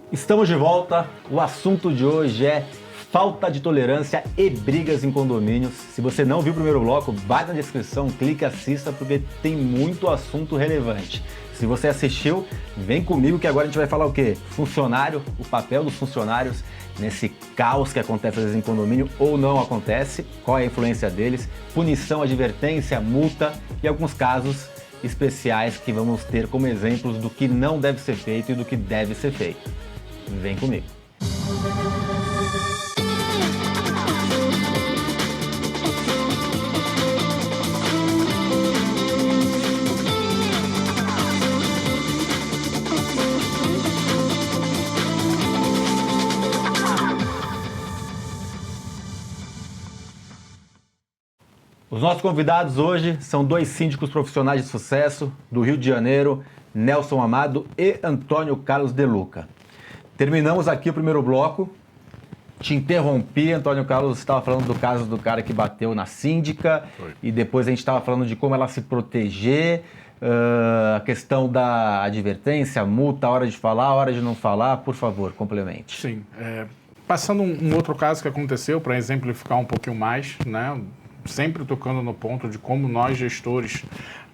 Estamos de volta. O assunto de hoje é falta de tolerância e brigas em condomínios. Se você não viu o primeiro bloco, vai na descrição, clique e assista porque tem muito assunto relevante. Se você assistiu, vem comigo que agora a gente vai falar o quê? Funcionário, o papel dos funcionários nesse caos que acontece às vezes em condomínio ou não acontece, qual é a influência deles, punição, advertência, multa e alguns casos especiais que vamos ter como exemplos do que não deve ser feito e do que deve ser feito. Vem comigo. Os nossos convidados hoje são dois síndicos profissionais de sucesso do Rio de Janeiro, Nelson Amado e Antônio Carlos De Luca. Terminamos aqui o primeiro bloco. Te interrompi, Antônio Carlos estava falando do caso do cara que bateu na síndica. Foi. E depois a gente estava falando de como ela se proteger, a questão da advertência, multa, a hora de falar, a hora de não falar. Por favor, complemente. Sim. Passando um outro caso que aconteceu, para exemplificar um pouquinho mais, né? Sempre tocando no ponto de como nós, gestores,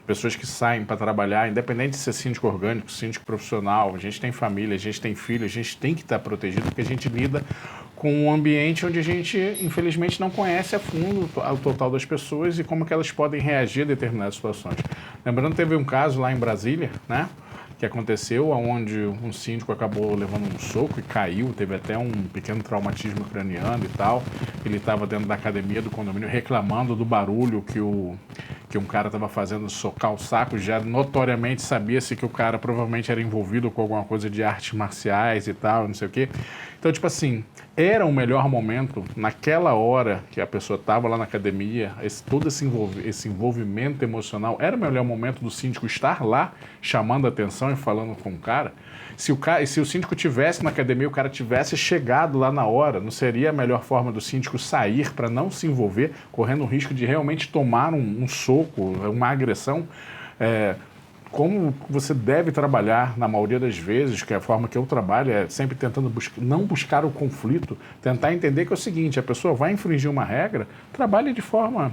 pessoas que saem para trabalhar, independente de ser síndico orgânico, síndico profissional, a gente tem família, a gente tem filho, a gente tem que estar protegido, porque a gente lida com um ambiente onde a gente, infelizmente, não conhece a fundo o total das pessoas e como que elas podem reagir a determinadas situações. Lembrando, teve um caso lá em Brasília, né? Que aconteceu, onde um síndico acabou levando um soco e caiu, teve até um pequeno traumatismo craniano e tal. Ele estava dentro da academia do condomínio reclamando do barulho que um cara estava fazendo socar o saco. Já notoriamente sabia-se que o cara provavelmente era envolvido com alguma coisa de artes marciais e tal, não sei o quê. Então, tipo assim, era o melhor momento, naquela hora que a pessoa estava lá na academia, todo esse envolvimento emocional, era o melhor momento do síndico estar lá, chamando a atenção e falando com o cara. Se o síndico tivesse na academia, o cara tivesse chegado lá na hora, não seria a melhor forma do síndico sair para não se envolver, correndo o risco de realmente tomar um soco, uma agressão? Como você deve trabalhar, na maioria das vezes, que é a forma que eu trabalho, é sempre tentando não buscar o conflito, tentar entender que é o seguinte: a pessoa vai infringir uma regra, trabalhe de forma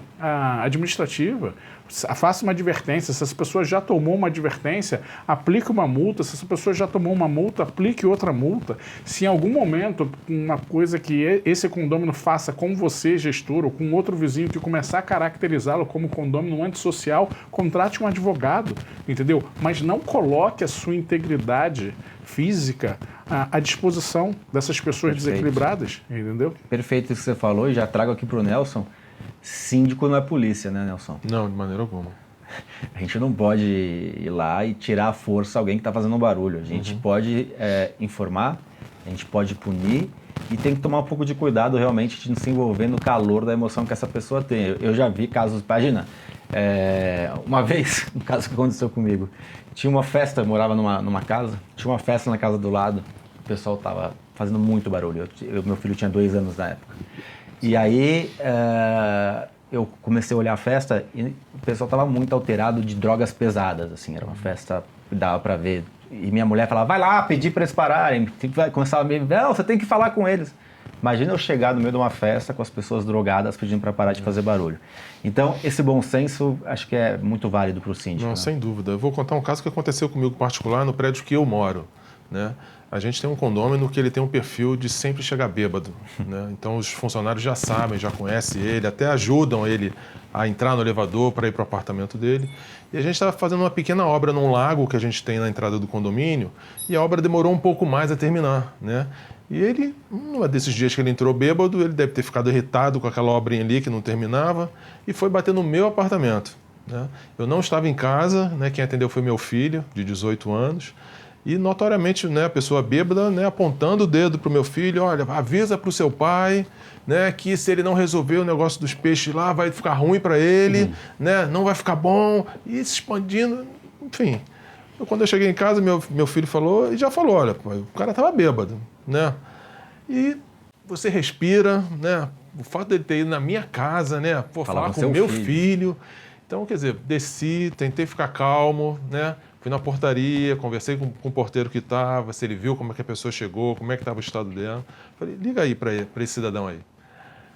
administrativa, faça uma advertência. Se essa pessoa já tomou uma advertência, aplique uma multa. Se essa pessoa já tomou uma multa, aplique outra multa. Se em algum momento uma coisa que esse condômino faça com você, gestor, ou com outro vizinho que começar a caracterizá-lo como condômino antissocial, contrate um advogado, entendeu? Mas não coloque a sua integridade física à disposição dessas pessoas desequilibradas, entendeu? Perfeito isso que você falou, e já trago aqui para o Nelson. Síndico não é polícia, né, Nelson? Não, de maneira alguma. A gente não pode ir lá e tirar à força alguém que está fazendo um barulho. A gente pode informar, a gente pode punir e tem que tomar um pouco de cuidado realmente de não se envolver no calor da emoção que essa pessoa tem. Eu já vi casos, imagina, uma vez, um caso que aconteceu comigo, tinha uma festa, eu morava numa casa, tinha uma festa na casa do lado, o pessoal estava fazendo muito barulho, meu filho tinha 2 anos na época. E aí eu comecei a olhar a festa e o pessoal estava muito alterado de drogas pesadas, assim, era uma festa que dava para ver. E minha mulher falava, vai lá, pedir para eles pararem, começava a me não, você tem que falar com eles. Imagina eu chegar no meio de uma festa com as pessoas drogadas pedindo para parar de fazer barulho. Então, esse bom senso acho que é muito válido para o síndico. Não, né? sem dúvida. Eu vou contar um caso que aconteceu comigo particular no prédio que eu moro, né? A gente tem um condômino que ele tem um perfil de sempre chegar bêbado, né? Então os funcionários já sabem, já conhecem ele, até ajudam ele a entrar no elevador para ir para o apartamento dele. E a gente estava fazendo uma pequena obra num lago que a gente tem na entrada do condomínio e a obra demorou um pouco mais a terminar, né? E ele, num desses dias que ele entrou bêbado, ele deve ter ficado irritado com aquela obrinha ali que não terminava e foi bater no meu apartamento, né? Eu não estava em casa, né? Quem atendeu foi meu filho, de 18 anos. E notoriamente, né, a pessoa bêbada, né, apontando o dedo para o meu filho, olha, avisa para o seu pai, né, que se ele não resolver o negócio dos peixes lá, vai ficar ruim para ele, né, não vai ficar bom, e se expandindo, enfim. Quando eu cheguei em casa, meu filho falou, e já falou, olha, o cara estava bêbado, né, e você respira, né, o fato dele ter ido na minha casa, né, falar com o meu filho. Então, quer dizer, desci, tentei ficar calmo, né? Fui na portaria, conversei com o porteiro que estava, se ele viu como é que a pessoa chegou, como é que estava o estado dela. Falei, liga aí para esse cidadão aí.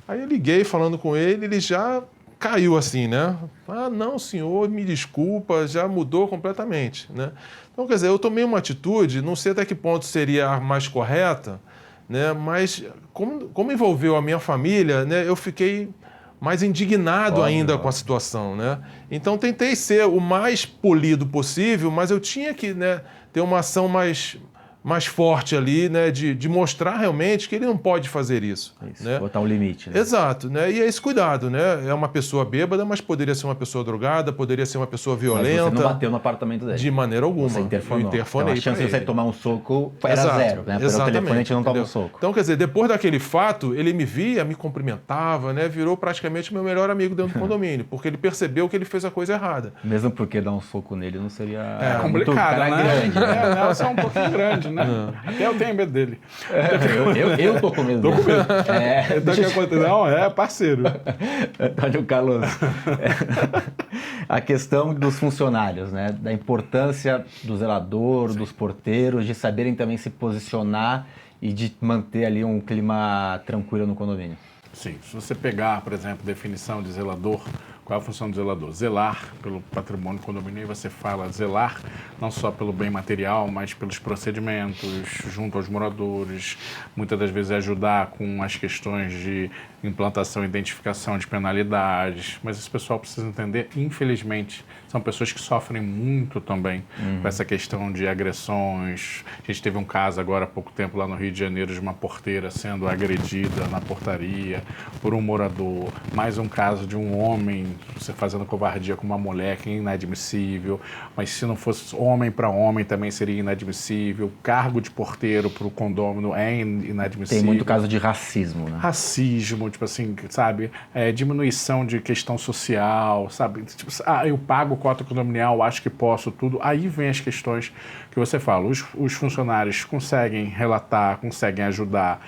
Aí eu liguei falando com ele, ele já caiu assim, né? Ah, não, senhor, me desculpa, já mudou completamente, né? Então, quer dizer, eu tomei uma atitude, não sei até que ponto seria a mais correta, né? Mas como envolveu a minha família, né? Eu fiquei mais indignado ainda com a situação, né? Então, tentei ser o mais polido possível, mas eu tinha que, né, ter uma ação mais forte ali, né, de mostrar realmente que ele não pode fazer isso. Né? Botar um limite. Né? Exato, né? E é esse cuidado, né? É uma pessoa bêbada, mas poderia ser uma pessoa drogada, poderia ser uma pessoa violenta. Mas você não bateu no apartamento dele. De maneira alguma. Você interfonou. Eu interfonei. Então, a chance de você tomar um soco era Exato, zero, né? Pelo telefone a gente não toma um soco. Então, quer dizer, depois daquele fato, ele me via, me cumprimentava, né? Virou praticamente meu melhor amigo dentro do condomínio, porque ele percebeu que ele fez a coisa errada. Mesmo porque dar um soco nele não seria... É complicado, né? Grande, né? Não, só um pouquinho grande, né? Até eu tenho medo dele. Eu tô com medo. Tô com medo. Então, o que acontece? Não, é parceiro. Antônio Carlos, a questão dos funcionários, né? Da importância do zelador, dos porteiros, de saberem também se posicionar e de manter ali um clima tranquilo no condomínio. Sim, se você pegar, por exemplo, definição de zelador, qual é a função do zelador? Zelar pelo patrimônio do condomínio, e você fala zelar não só pelo bem material, mas pelos procedimentos junto aos moradores, muitas das vezes ajudar com as questões de implantação e identificação de penalidades, mas esse pessoal precisa entender, infelizmente, são pessoas que sofrem muito também com essa questão de agressões. A gente teve um caso agora há pouco tempo lá no Rio de Janeiro de uma porteira sendo agredida na portaria por um morador, mais um caso de um homem você fazendo covardia com uma mulher, que é inadmissível, mas se não fosse homem para homem também seria inadmissível, cargo de porteiro para o condômino é inadmissível. Tem muito caso de racismo, né? Racismo, tipo assim, sabe, diminuição de questão social, sabe, tipo, eu pago cota condominial, acho que posso tudo, aí vem as questões que você fala, os funcionários conseguem relatar, conseguem ajudar,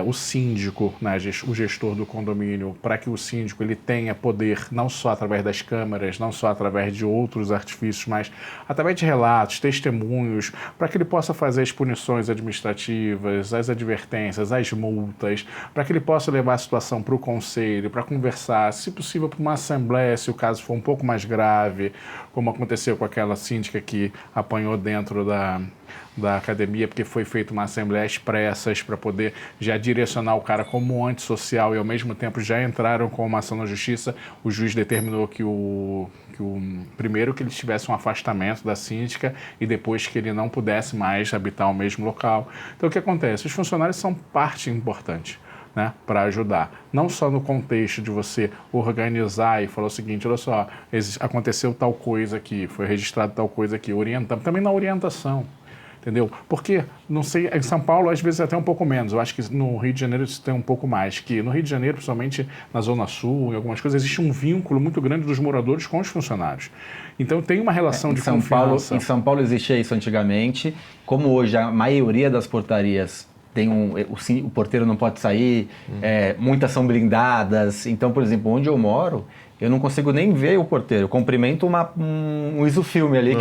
o síndico, né, o gestor do condomínio, para que o síndico ele tenha poder, não só através das câmeras, não só através de outros artifícios, mas através de relatos, testemunhos, para que ele possa fazer as punições administrativas, as advertências, as multas, para que ele possa levar a situação para o conselho, para conversar, se possível para uma assembleia, se o caso for um pouco mais grave, como aconteceu com aquela síndica que apanhou dentro da academia, porque foi feita uma assembleia expressas para poder já direcionar o cara como antissocial e ao mesmo tempo já entraram com uma ação na justiça. O juiz determinou que primeiro que ele tivesse um afastamento da síndica e depois que ele não pudesse mais habitar o mesmo local. Então o que acontece? Os funcionários são parte importante, né, para ajudar, não só no contexto de você organizar e falar o seguinte, olha só, aconteceu tal coisa aqui, foi registrado tal coisa aqui, orientando, também na orientação, entendeu? Porque, não sei, em São Paulo às vezes até um pouco menos, eu acho que no Rio de Janeiro isso tem um pouco mais, que no Rio de Janeiro, principalmente na Zona Sul, em algumas coisas, existe um vínculo muito grande dos moradores com os funcionários. Então tem uma relação de confiança. Em São Paulo existia isso antigamente, como hoje a maioria das portarias tem o porteiro não pode sair, muitas são blindadas. Então, por exemplo, onde eu moro, eu não consigo nem ver o porteiro. Eu cumprimento um isofilme ali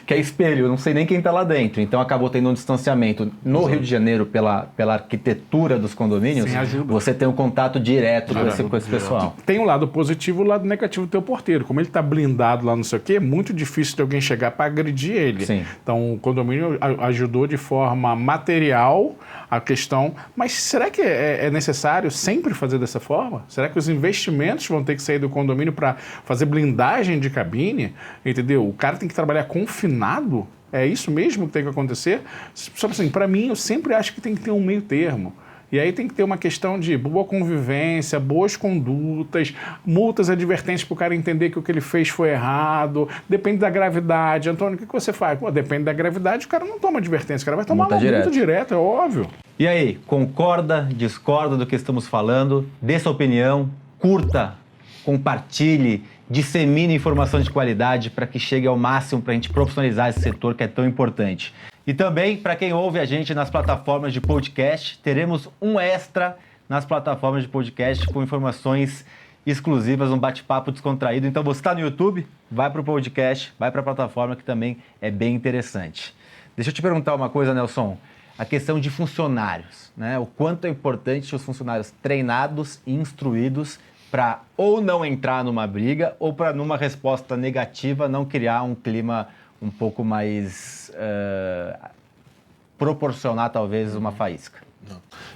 que é espelho, eu não sei nem quem está lá dentro. Então acabou tendo um distanciamento. No Rio de Janeiro, pela arquitetura dos condomínios, sim, você tem um contato direto com esse pessoal. Tem um lado positivo e o lado negativo do teu porteiro. Como ele está blindado lá, não sei o quê, é muito difícil de alguém chegar para agredir ele. Sim. Então o condomínio ajudou de forma material a questão. Mas será que é necessário sempre fazer dessa forma? Será que os investimentos vão ter que sair do condomínio para fazer blindagem de cabine, entendeu? O cara tem que trabalhar confinado? É isso mesmo que tem que acontecer? Só assim, para mim, eu sempre acho que tem que ter um meio termo. E aí tem que ter uma questão de boa convivência, boas condutas, multas advertentes para o cara entender que o que ele fez foi errado, depende da gravidade. Antônio, o que você faz? Pô, depende da gravidade, o cara não toma advertência, o cara vai tomar uma multa direta, é óbvio. E aí, concorda, discorda do que estamos falando? Dê sua opinião, curta, compartilhe, dissemine informação de qualidade para que chegue ao máximo para a gente profissionalizar esse setor que é tão importante. E também, para quem ouve a gente nas plataformas de podcast, teremos um extra nas plataformas de podcast com informações exclusivas, um bate-papo descontraído. Então você está no YouTube, vai para o podcast, vai para a plataforma que também é bem interessante. Deixa eu te perguntar uma coisa, Nelson. A questão de funcionários, né? O quanto é importante os funcionários treinados e instruídos para ou não entrar numa briga ou para, numa resposta negativa, não criar um clima um pouco mais proporcionar, talvez, uma faísca.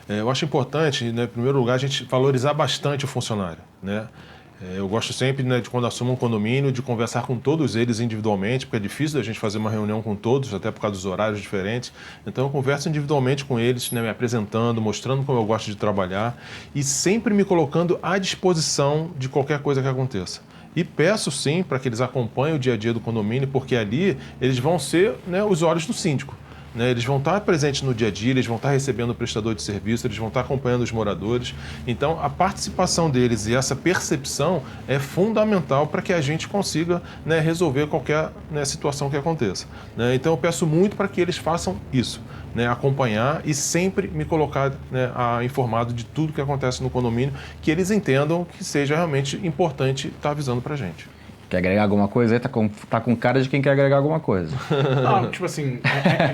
Eu acho importante, né, em primeiro lugar, a gente valorizar bastante o funcionário, né? Eu gosto sempre, né, de quando assumo um condomínio, de conversar com todos eles individualmente, porque é difícil da gente fazer uma reunião com todos, até por causa dos horários diferentes. Então eu converso individualmente com eles, né, me apresentando, mostrando como eu gosto de trabalhar e sempre me colocando à disposição de qualquer coisa que aconteça. E peço sim para que eles acompanhem o dia a dia do condomínio, porque ali eles vão ser, né, os olhos do síndico. Eles vão estar presentes no dia a dia, eles vão estar recebendo o prestador de serviço, eles vão estar acompanhando os moradores. Então, a participação deles e essa percepção é fundamental para que a gente consiga, né, resolver qualquer, né, situação que aconteça. Então, eu peço muito para que eles façam isso, né, acompanhar e sempre me colocar, né, informado de tudo que acontece no condomínio, que eles entendam que seja realmente importante estar avisando para a gente. Quer agregar alguma coisa aí? Tá com cara de quem quer agregar alguma coisa. Não, tipo assim,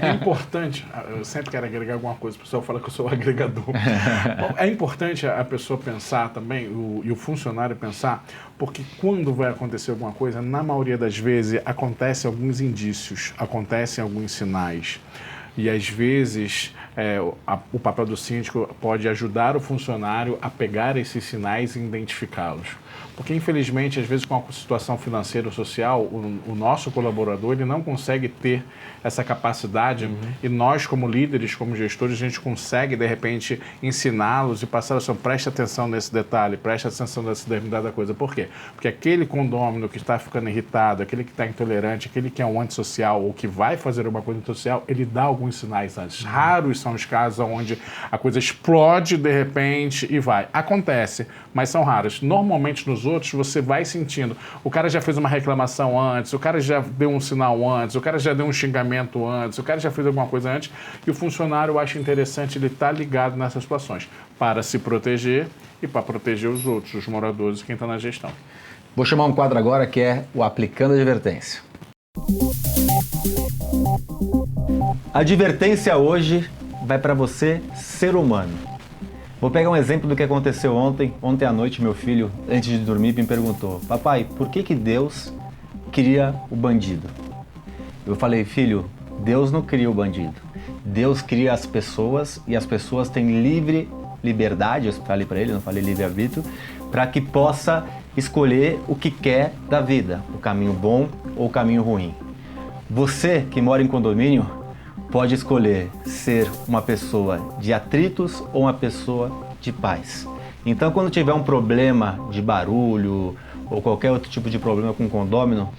é importante, eu sempre quero agregar alguma coisa, o pessoal fala que eu sou agregador. Bom, é importante a pessoa pensar também, e o funcionário pensar, porque quando vai acontecer alguma coisa, na maioria das vezes, acontecem alguns indícios, acontecem alguns sinais. E às vezes o papel do síndico pode ajudar o funcionário a pegar esses sinais e identificá-los. Porque, infelizmente, às vezes com a situação financeira ou social, o nosso colaborador ele não consegue ter essa capacidade e nós, como líderes, como gestores, a gente consegue, de repente, ensiná-los e passar assim, preste atenção nesse detalhe, preste atenção nessa determinada coisa. Por quê? Porque aquele condômino que está ficando irritado, aquele que está intolerante, aquele que é um antissocial ou que vai fazer uma coisa antissocial, ele dá alguns sinais antes. Raros são os casos onde a coisa explode de repente e vai. Acontece, mas são raros. Normalmente nos outros você vai sentindo. O cara já fez uma reclamação antes, o cara já deu um sinal antes, o cara já deu um xingamento antes, o cara já fez alguma coisa antes e o funcionário, eu acho interessante ele estar ligado nessas situações para se proteger e para proteger os outros, os moradores, quem está na gestão. Vou chamar um quadro agora que é o Aplicando a Advertência. A advertência hoje vai para você, ser humano. Vou pegar um exemplo do que aconteceu ontem. Ontem à noite, meu filho, antes de dormir, me perguntou: papai, por que Deus cria o bandido? Eu falei: filho, Deus não cria o bandido. Deus cria as pessoas e as pessoas têm liberdade, eu falei para ele, não falei livre-arbítrio, para que possa escolher o que quer da vida, o caminho bom ou o caminho ruim. Você que mora em condomínio pode escolher ser uma pessoa de atritos ou uma pessoa de paz. Então, quando tiver um problema de barulho ou qualquer outro tipo de problema com o condômino,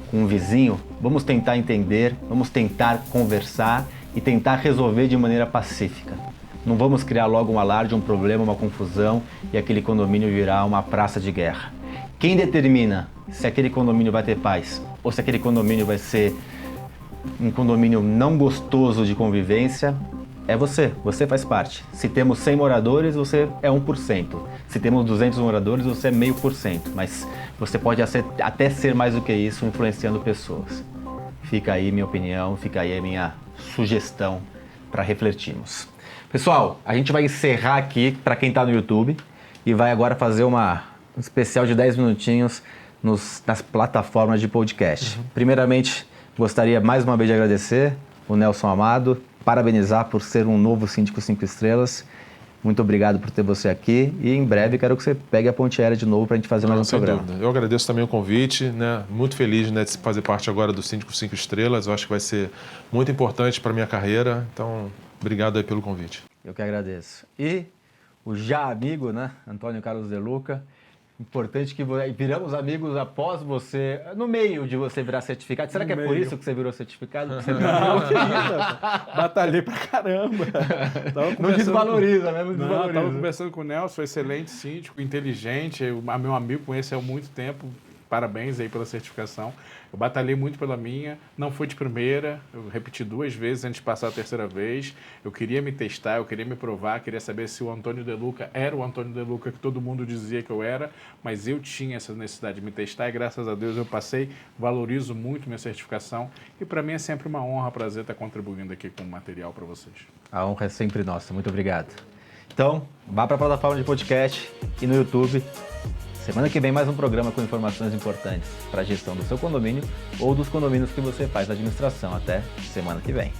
com um vizinho, vamos tentar entender, vamos tentar conversar e tentar resolver de maneira pacífica. Não vamos criar logo um alarde, um problema, uma confusão e aquele condomínio virar uma praça de guerra. Quem determina se aquele condomínio vai ter paz ou se aquele condomínio vai ser um condomínio não gostoso de convivência é você. Você faz parte. Se temos 100 moradores, você é 1%. Se temos 200 moradores, você é 0,5%. Mas você pode até ser mais do que isso, influenciando pessoas. Fica aí minha opinião, fica aí a minha sugestão para refletirmos. Pessoal, a gente vai encerrar aqui para quem está no YouTube e vai agora fazer um especial de 10 minutinhos nas plataformas de podcast. Primeiramente, gostaria mais uma vez de agradecer o Nelson Amado, parabenizar por ser um novo síndico 5 estrelas. Muito obrigado por ter você aqui e em breve quero que você pegue a ponte aérea de novo para a gente fazer mais um programa. Dúvida. Eu agradeço também o convite, né? Muito feliz, né, de fazer parte agora do Síndico 5 estrelas. Eu acho que vai ser muito importante para a minha carreira, então obrigado aí pelo convite. Eu que agradeço. E o já amigo, né, Antônio Carlos De Luca. Importante que viramos amigos após você, no meio de você virar certificado. Será que é por isso que você virou certificado? Você Não, que isso, batalhei pra caramba. Não desvaloriza, né? Não desvaloriza. Estava conversando com o Nelson, excelente síndico, inteligente, meu amigo, conheço há muito tempo. parabéns aí pela certificação. Eu batalhei muito pela minha, não foi de primeira, eu repeti 2 vezes antes de passar a 3ª vez. Eu queria me testar, eu queria me provar, queria saber se o Antônio De Luca era o Antônio De Luca que todo mundo dizia que eu era, mas eu tinha essa necessidade de me testar e graças a Deus eu passei, valorizo muito minha certificação e para mim é sempre uma honra, prazer estar contribuindo aqui com o material para vocês. A honra é sempre nossa, muito obrigado. Então, vá para a plataforma de podcast e no YouTube. Semana que vem mais um programa com informações importantes para a gestão do seu condomínio ou dos condomínios que você faz a administração. Até semana que vem.